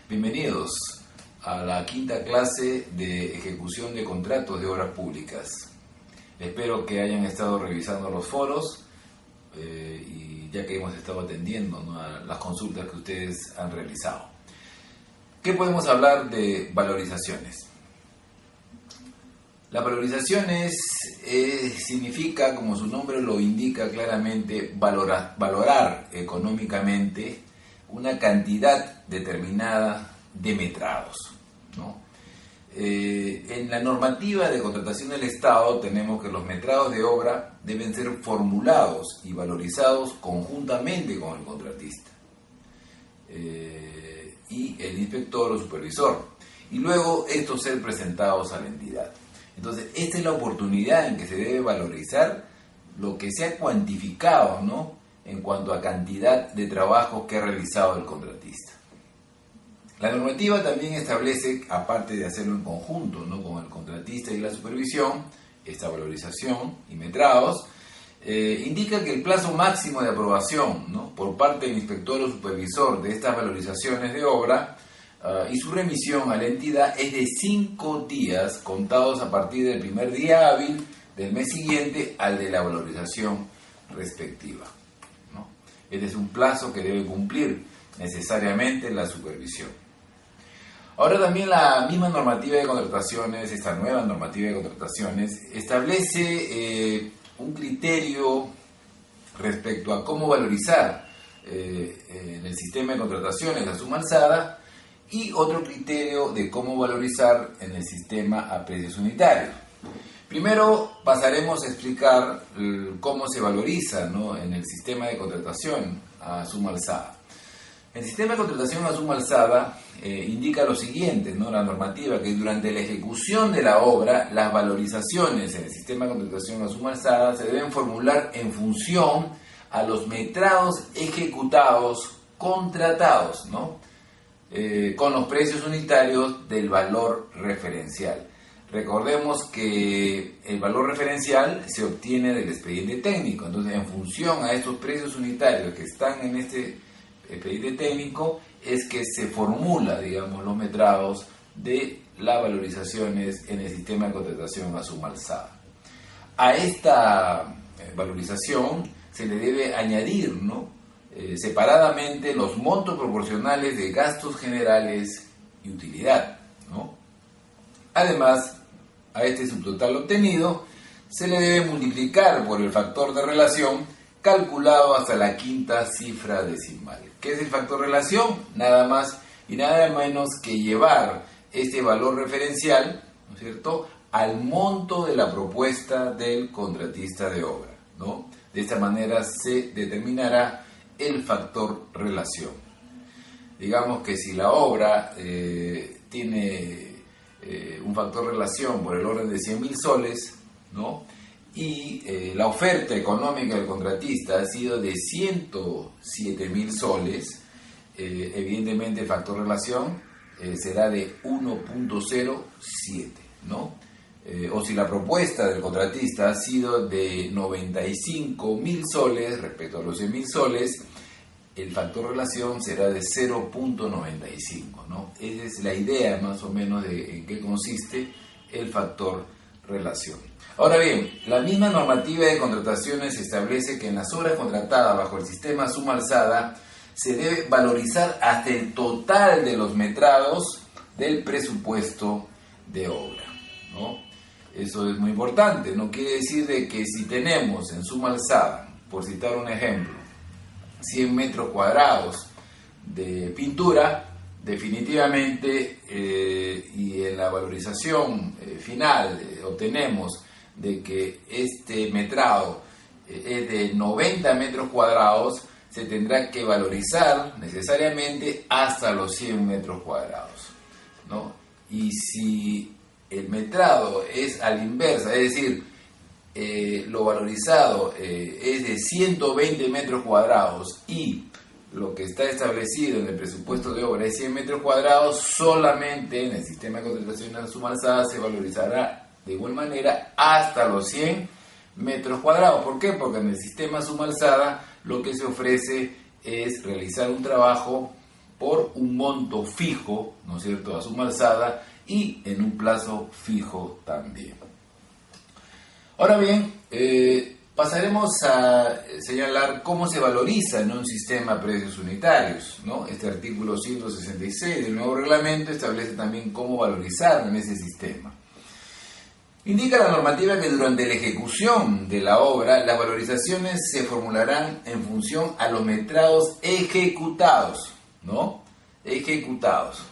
Bienvenidos a la quinta clase de ejecución de contratos de obras públicas. Espero que hayan estado revisando los foros y ya que hemos estado atendiendo, ¿no?, a las consultas que ustedes han realizado. ¿Qué podemos hablar de valorizaciones? La valorización significa, como su nombre lo indica claramente, valorar económicamente una cantidad determinada de metrados, ¿no? En la normativa de contratación del Estado tenemos que los metrados de obra deben ser formulados y valorizados conjuntamente con el contratista y el inspector o supervisor, y luego estos ser presentados a la entidad. Entonces, esta es la oportunidad en que se debe valorizar lo que se ha cuantificado, ¿no?, en cuanto a cantidad de trabajo que ha realizado el contratista. La normativa también establece, aparte de hacerlo en conjunto, ¿no?, con el contratista y la supervisión, esta valorización y metrados, indica que el plazo máximo de aprobación, ¿no?, por parte del inspector o supervisor de estas valorizaciones de obra y su remisión a la entidad es de 5 días contados a partir del primer día hábil del mes siguiente al de la valorización respectiva, ¿no? Este es un plazo que debe cumplir necesariamente la supervisión. Ahora también la misma normativa de contrataciones, esta nueva normativa de contrataciones, establece un criterio respecto a cómo valorizar en el sistema de contrataciones la suma alzada, y otro criterio de cómo valorizar en el sistema a precios unitarios. Primero pasaremos a explicar cómo se valoriza, ¿no?, en el sistema de contratación a suma alzada. El sistema de contratación a suma alzada indica lo siguiente, ¿no?, la normativa, que durante la ejecución de la obra, las valorizaciones en el sistema de contratación a suma alzada se deben formular en función a los metrados ejecutados contratados, ¿no?, con los precios unitarios del valor referencial. Recordemos que el valor referencial se obtiene del expediente técnico, entonces en función a estos precios unitarios que están en este expediente técnico es que se formula, digamos, los metrados de las valorizaciones en el sistema de contratación a suma alzada. A esta valorización se le debe añadir, ¿no?, separadamente los montos proporcionales de gastos generales y utilidad, ¿no? Además, a este subtotal obtenido se le debe multiplicar por el factor de relación calculado hasta la quinta cifra decimal. ¿Qué es el factor de relación? Nada más y nada menos que llevar este valor referencial, ¿no es cierto?, al monto de la propuesta del contratista de obra, ¿no? De esta manera se determinará el factor relación. Digamos que si la obra tiene un factor relación por el orden de 100.000 soles, ¿no?, y la oferta económica del contratista ha sido de 107.000 soles, evidentemente el factor relación será de 1.07, ¿no? O si la propuesta del contratista ha sido de 95.000 soles respecto a los 100.000 soles, el factor relación será de 0.95, ¿no? Esa es la idea más o menos de en qué consiste el factor relación. Ahora bien, la misma normativa de contrataciones establece que en las obras contratadas bajo el sistema suma alzada se debe valorizar hasta el total de los metrados del presupuesto de obra, ¿no? Eso es muy importante. No quiere decir de que si tenemos en suma alzada, por citar un ejemplo, 100 metros cuadrados de pintura, definitivamente, y en la valorización final obtenemos de que este metrado es de 90 metros cuadrados, se tendrá que valorizar necesariamente hasta los 100 metros cuadrados, ¿no? Y si el metrado es a la inversa, es decir, lo valorizado es de 120 metros cuadrados y lo que está establecido en el presupuesto de obra es 100 metros cuadrados, solamente en el sistema de contratación a suma alzada se valorizará de igual manera hasta los 100 metros cuadrados. ¿Por qué? Porque en el sistema suma alzada lo que se ofrece es realizar un trabajo por un monto fijo, ¿no es cierto?, a suma alzada y en un plazo fijo también. Ahora bien, pasaremos a señalar cómo se valoriza en un sistema precios unitarios, ¿no? Este artículo 166 del nuevo reglamento establece también cómo valorizar en ese sistema. Indica la normativa que durante la ejecución de la obra, las valorizaciones se formularán en función a los metrados ejecutados, ¿no? Ejecutados.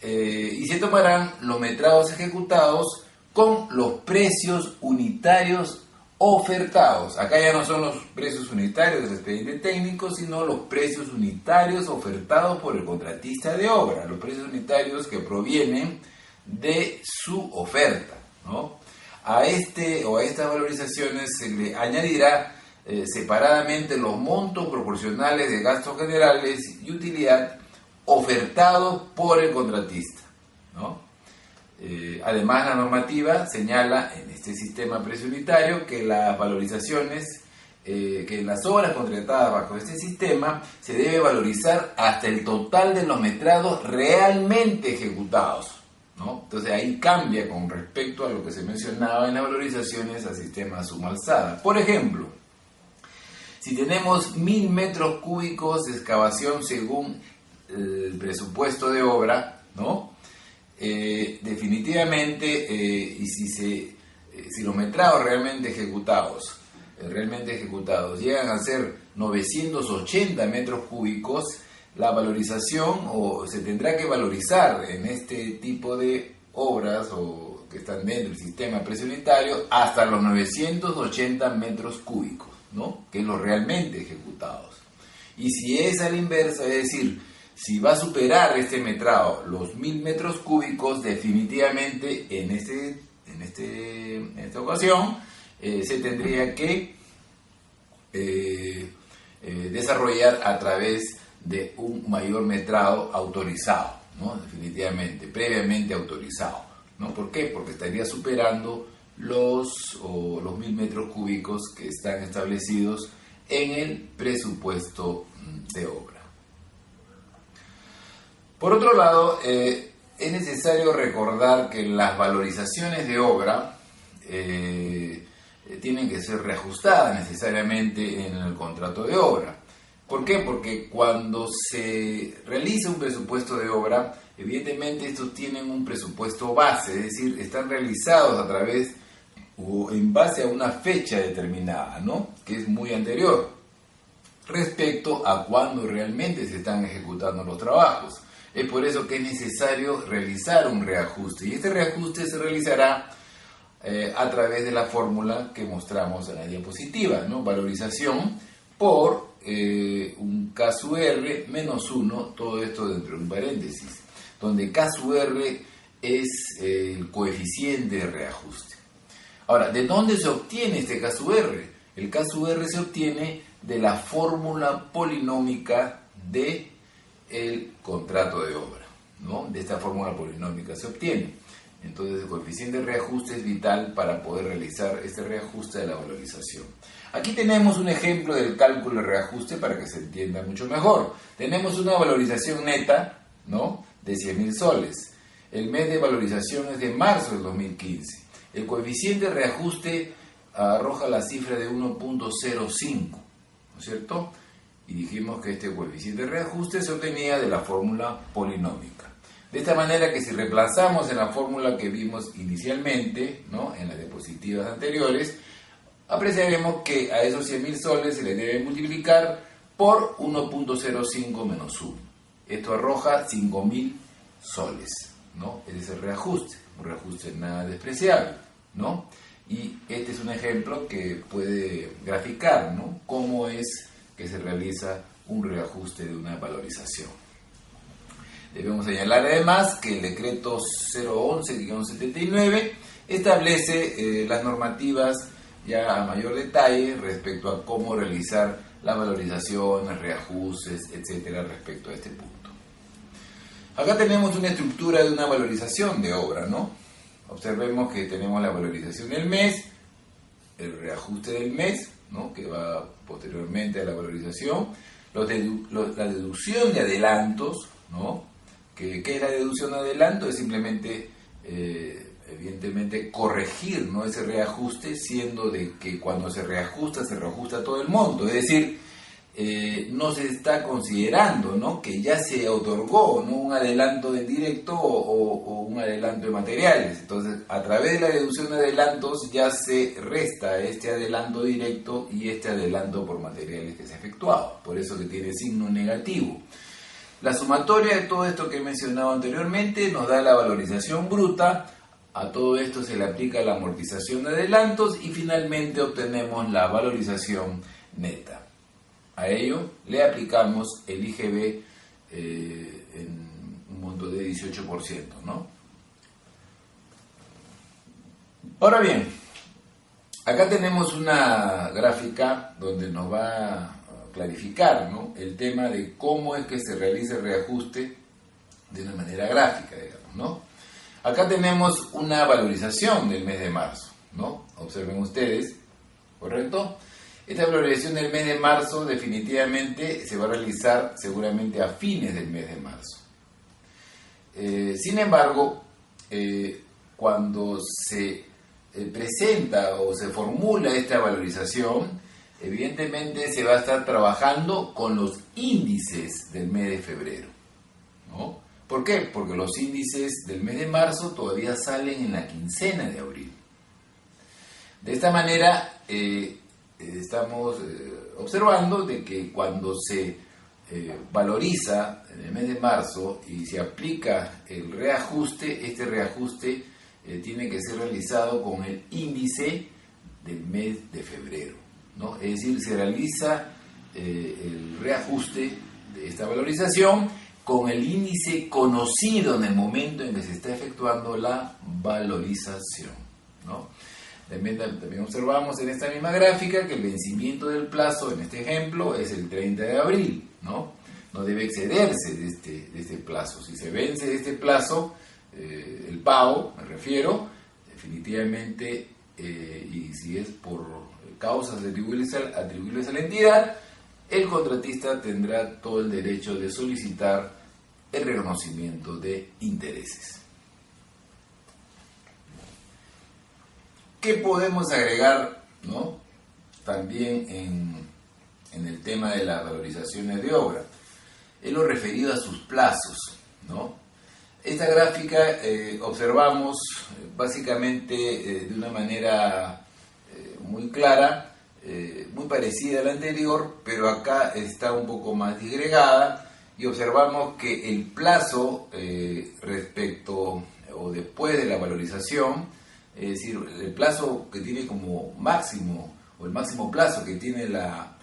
Y se tomarán los metrados ejecutados con los precios unitarios ofertados. Acá ya no son los precios unitarios del expediente técnico, sino los precios unitarios ofertados por el contratista de obra, los precios unitarios que provienen de su oferta, ¿no? A estas valorizaciones se le añadirá separadamente los montos proporcionales de gastos generales y utilidad ofertados por el contratista, ¿no? Además, la normativa señala en este sistema precio unitario que las valorizaciones, que las obras contratadas bajo este sistema se debe valorizar hasta el total de los metrados realmente ejecutados, ¿no? Entonces ahí cambia con respecto a lo que se mencionaba en las valorizaciones al sistema suma alzada. Por ejemplo, si tenemos 1000 metros cúbicos de excavación según el presupuesto de obra, ¿no? Definitivamente, y si los metrados realmente ejecutados llegan a ser 980 metros cúbicos, la valorización o se tendrá que valorizar en este tipo de obras o que están dentro del sistema precio unitario hasta los 980 metros cúbicos, ¿no? Que es lo realmente ejecutados. Y si es a la inversa, es decir, si va a superar este metrado los 1000 metros cúbicos, definitivamente en esta ocasión se tendría que desarrollar a través de un mayor metrado autorizado, ¿no? Definitivamente, previamente autorizado, ¿no? ¿Por qué? Porque estaría superando los 1000 metros cúbicos que están establecidos en el presupuesto de obra. Por otro lado, es necesario recordar que las valorizaciones de obra tienen que ser reajustadas necesariamente en el contrato de obra. ¿Por qué? Porque cuando se realiza un presupuesto de obra, evidentemente estos tienen un presupuesto base, es decir, están realizados a través o en base a una fecha determinada, ¿no? Que es muy anterior respecto a cuando realmente se están ejecutando los trabajos. Es por eso que es necesario realizar un reajuste, y este reajuste se realizará a través de la fórmula que mostramos en la diapositiva, ¿no? Valorización por un K sub R menos 1, todo esto dentro de un paréntesis, donde K sub R es el coeficiente de reajuste. Ahora, ¿de dónde se obtiene este K sub R? El K sub R se obtiene de la fórmula polinómica de el contrato de obra, ¿no? De esta fórmula polinómica se obtiene. Entonces el coeficiente de reajuste es vital para poder realizar este reajuste de la valorización. Aquí tenemos un ejemplo del cálculo de reajuste para que se entienda mucho mejor. Tenemos una valorización neta, ¿no?, de 100.000 soles. El mes de valorización es de marzo del 2015. El coeficiente de reajuste arroja la cifra de 1.05, ¿no es cierto? Y dijimos que este coeficiente de reajuste se obtenía de la fórmula polinómica. De esta manera que si reemplazamos en la fórmula que vimos inicialmente, ¿no?, en las diapositivas anteriores, apreciaremos que a esos 100.000 soles se les debe multiplicar por 1.05 menos 1. Esto arroja 5.000 soles, ¿no? Ese es el reajuste, un reajuste nada despreciable, ¿no? Y este es un ejemplo que puede graficar, ¿no?, cómo es que se realiza un reajuste de una valorización. Debemos señalar además que el decreto 011-79 establece las normativas ya a mayor detalle respecto a cómo realizar las valorizaciones, reajustes, etcétera, respecto a este punto. Acá tenemos una estructura de una valorización de obra, ¿no? Observemos que tenemos la valorización del mes, el reajuste del mes, ¿no?, que va posteriormente a la valorización, La deducción de adelantos, ¿no? ¿Qué es la deducción de adelanto? Es simplemente, evidentemente, corregir, ¿no?, ese reajuste, siendo de que cuando se reajusta todo el monto. Es decir, no se está considerando, ¿no?, que ya se otorgó, ¿no?, un adelanto de directo o un adelanto de materiales. Entonces, a través de la deducción de adelantos ya se resta este adelanto directo y este adelanto por materiales que se ha efectuado. Por eso que tiene signo negativo. La sumatoria de todo esto que he mencionado anteriormente nos da la valorización bruta. A todo esto se le aplica la amortización de adelantos y finalmente obtenemos la valorización neta. A ello le aplicamos el IGB en un monto de 18%, ¿no? Ahora bien, acá tenemos una gráfica donde nos va a clarificar, ¿no?, el tema de cómo es que se realiza el reajuste de una manera gráfica, digamos, ¿no? Acá tenemos una valorización del mes de marzo, ¿no? Observen ustedes, ¿correcto? Esta valorización del mes de marzo definitivamente se va a realizar seguramente a fines del mes de marzo. Sin embargo, cuando se presenta o se formula esta valorización, evidentemente se va a estar trabajando con los índices del mes de febrero, ¿no? ¿Por qué? Porque los índices del mes de marzo todavía salen en la quincena de abril. De esta manera, estamos observando de que cuando se valoriza en el mes de marzo y se aplica el reajuste, este reajuste tiene que ser realizado con el índice del mes de febrero, ¿no? Es decir, se realiza el reajuste de esta valorización con el índice conocido en el momento en que se está efectuando la valorización, ¿no? También observamos en esta misma gráfica que el vencimiento del plazo en este ejemplo es el 30 de abril, ¿no? No debe excederse de este plazo. Si se vence este plazo, el pago, me refiero, definitivamente, y si es por causas atribuibles a la entidad, el contratista tendrá todo el derecho de solicitar el reconocimiento de intereses. ¿Qué podemos agregar, ¿no?, también en el tema de las valorizaciones de obra? Es lo referido a sus plazos, ¿no? Esta gráfica observamos básicamente de una manera muy clara, muy parecida a la anterior, pero acá está un poco más disgregada y observamos que el plazo respecto o después de la valorización, es decir, el plazo que tiene como máximo o el máximo plazo que tiene la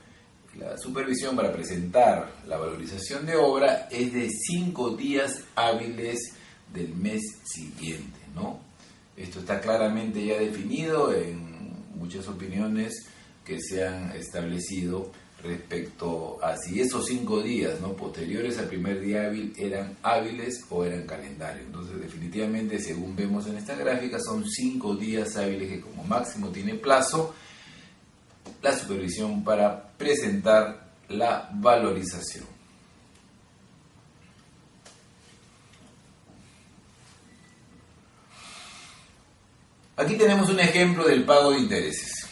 supervisión para presentar la valorización de obra es de 5 días hábiles del mes siguiente, ¿no? Esto está claramente ya definido en muchas opiniones que se han establecido respecto a si esos 5 días, ¿no?, posteriores al primer día hábil eran hábiles o eran calendarios. Entonces, definitivamente, según vemos en esta gráfica, son 5 días hábiles que como máximo tiene plazo la supervisión para presentar la valorización. Aquí tenemos un ejemplo del pago de intereses.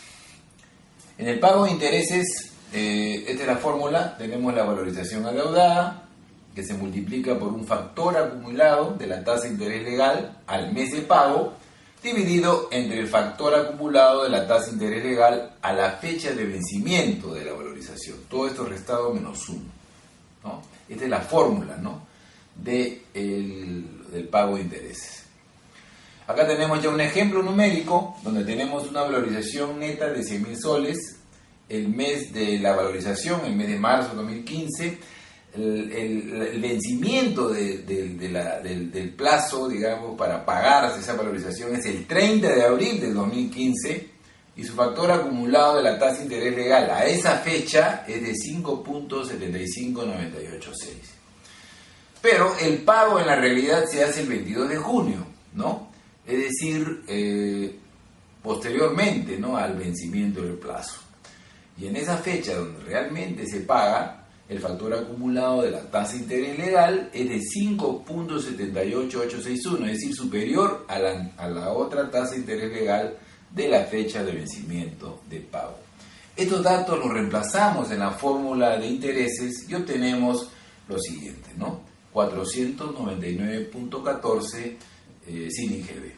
En el pago de intereses, esta es la fórmula, tenemos la valorización adeudada, que se multiplica por un factor acumulado de la tasa de interés legal al mes de pago, dividido entre el factor acumulado de la tasa de interés legal a la fecha de vencimiento de la valorización. Todo esto restado menos 1, ¿no? Esta es la fórmula, ¿no?, del pago de intereses. Acá tenemos ya un ejemplo numérico donde tenemos una valorización neta de 100.000 soles. El mes de la valorización, el mes de marzo de 2015, el vencimiento del plazo, digamos, para pagarse esa valorización es el 30 de abril del 2015 y su factor acumulado de la tasa de interés legal a esa fecha es de 5.75986. Pero el pago en la realidad se hace el 22 de junio, ¿no? Es decir, posteriormente, ¿no?, al vencimiento del plazo. Y en esa fecha donde realmente se paga, el factor acumulado de la tasa de interés legal es de 5.78861, es decir, superior a la otra tasa de interés legal de la fecha de vencimiento de pago. Estos datos los reemplazamos en la fórmula de intereses y obtenemos lo siguiente, ¿no? 499.14 sin IGB.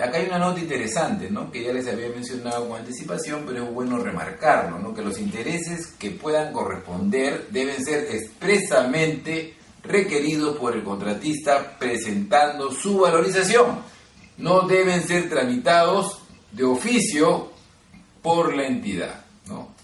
Acá hay una nota interesante, ¿no?, que ya les había mencionado con anticipación, pero es bueno remarcarlo, ¿no?, que los intereses que puedan corresponder deben ser expresamente requeridos por el contratista presentando su valorización. No deben ser tramitados de oficio por la entidad, ¿no?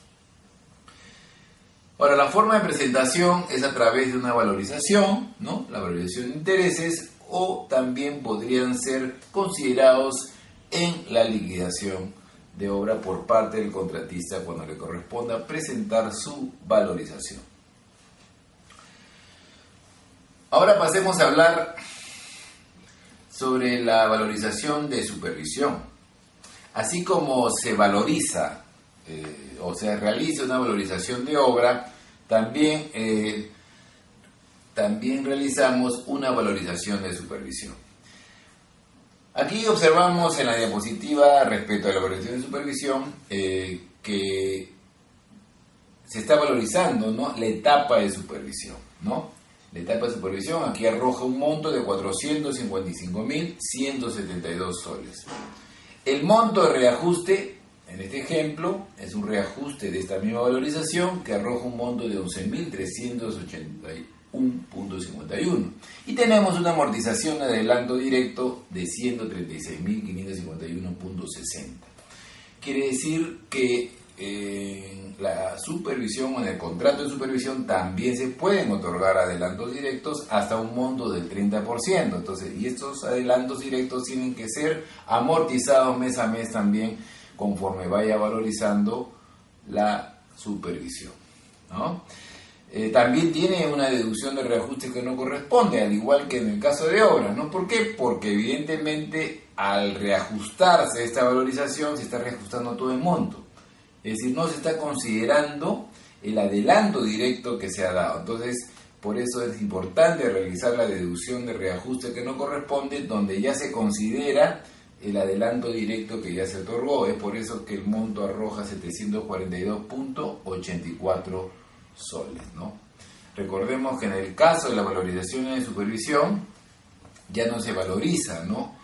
Ahora, la forma de presentación es a través de una valorización, ¿no?, la valorización de intereses, o también podrían ser considerados en la liquidación de obra por parte del contratista cuando le corresponda presentar su valorización. Ahora pasemos a hablar sobre la valorización de supervisión. Así como se valoriza o se realiza una valorización de obra, también realizamos una valorización de supervisión. Aquí observamos en la diapositiva respecto a la valorización de supervisión que se está valorizando, ¿no?, la etapa de supervisión, ¿no? La etapa de supervisión aquí arroja un monto de 455.172 soles. El monto de reajuste, en este ejemplo, es un reajuste de esta misma valorización que arroja un monto de 11.381.51. Y tenemos una amortización de adelanto directo de 136.551.60. Quiere decir que en la supervisión o en el contrato de supervisión también se pueden otorgar adelantos directos hasta un monto del 30%. Entonces, y estos adelantos directos tienen que ser amortizados mes a mes también conforme vaya valorizando la supervisión, ¿no? También tiene una deducción de reajuste que no corresponde, al igual que en el caso de obras, ¿no? ¿Por qué? Porque evidentemente al reajustarse esta valorización se está reajustando todo el monto. Es decir, no se está considerando el adelanto directo que se ha dado. Entonces, por eso es importante realizar la deducción de reajuste que no corresponde, donde ya se considera el adelanto directo que ya se otorgó. Es por eso que el monto arroja 742.84 soles, ¿no? Recordemos que en el caso de la valorización de supervisión ya no se valoriza, ¿no?,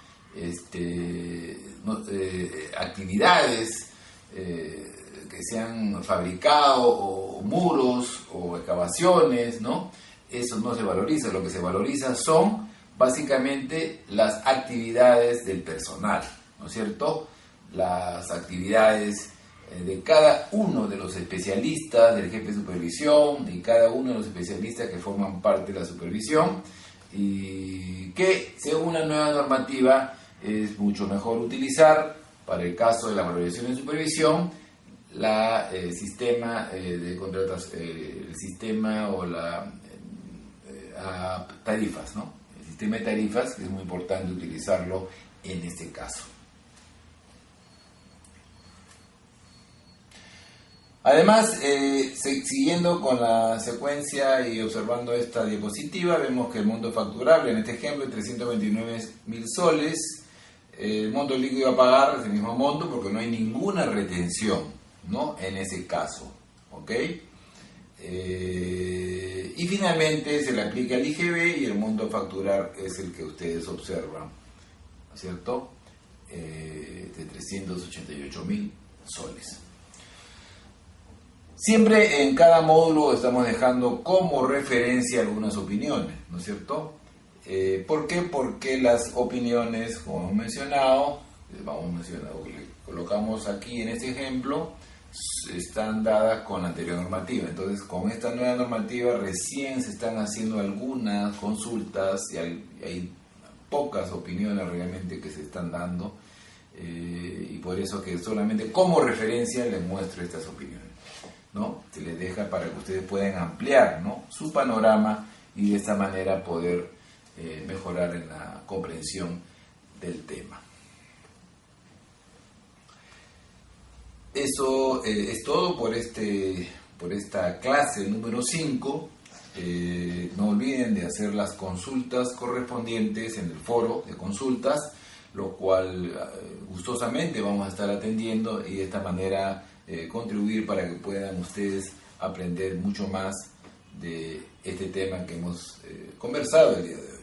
actividades que se han fabricado, o muros o excavaciones, ¿no? Eso no se valoriza. Lo que se valoriza son básicamente las actividades del personal, ¿no es cierto? Las actividades de cada uno de los especialistas, del jefe de supervisión, y cada uno de los especialistas que forman parte de la supervisión, y que según la nueva normativa es mucho mejor utilizar para el caso de la valorización de supervisión el sistema de contratas, el sistema o tarifas, ¿no? El sistema de tarifas, que es muy importante utilizarlo en este caso. Además, siguiendo con la secuencia y observando esta diapositiva, vemos que el monto facturable en este ejemplo es 329.000 soles. El monto líquido a pagar es el mismo monto porque no hay ninguna retención, ¿no?, en ese caso, ¿ok? Y finalmente se le aplica el IGB y el monto a facturar es el que ustedes observan, ¿no es cierto?, de 388.000 soles. Siempre en cada módulo estamos dejando como referencia algunas opiniones, ¿no es cierto? ¿Por qué? Porque las opiniones, como hemos mencionado, colocamos aquí en este ejemplo, están dadas con la anterior normativa. Entonces, con esta nueva normativa recién se están haciendo algunas consultas y hay pocas opiniones realmente que se están dando, y por eso que solamente como referencia les muestro estas opiniones, ¿no? Se les deja para que ustedes puedan ampliar, ¿no?, su panorama y de esta manera poder mejorar en la comprensión del tema. Eso es todo por este por esta clase número 5. No olviden de hacer las consultas correspondientes en el foro de consultas, lo cual gustosamente vamos a estar atendiendo y de esta manera contribuir para que puedan ustedes aprender mucho más de este tema que hemos conversado el día de hoy.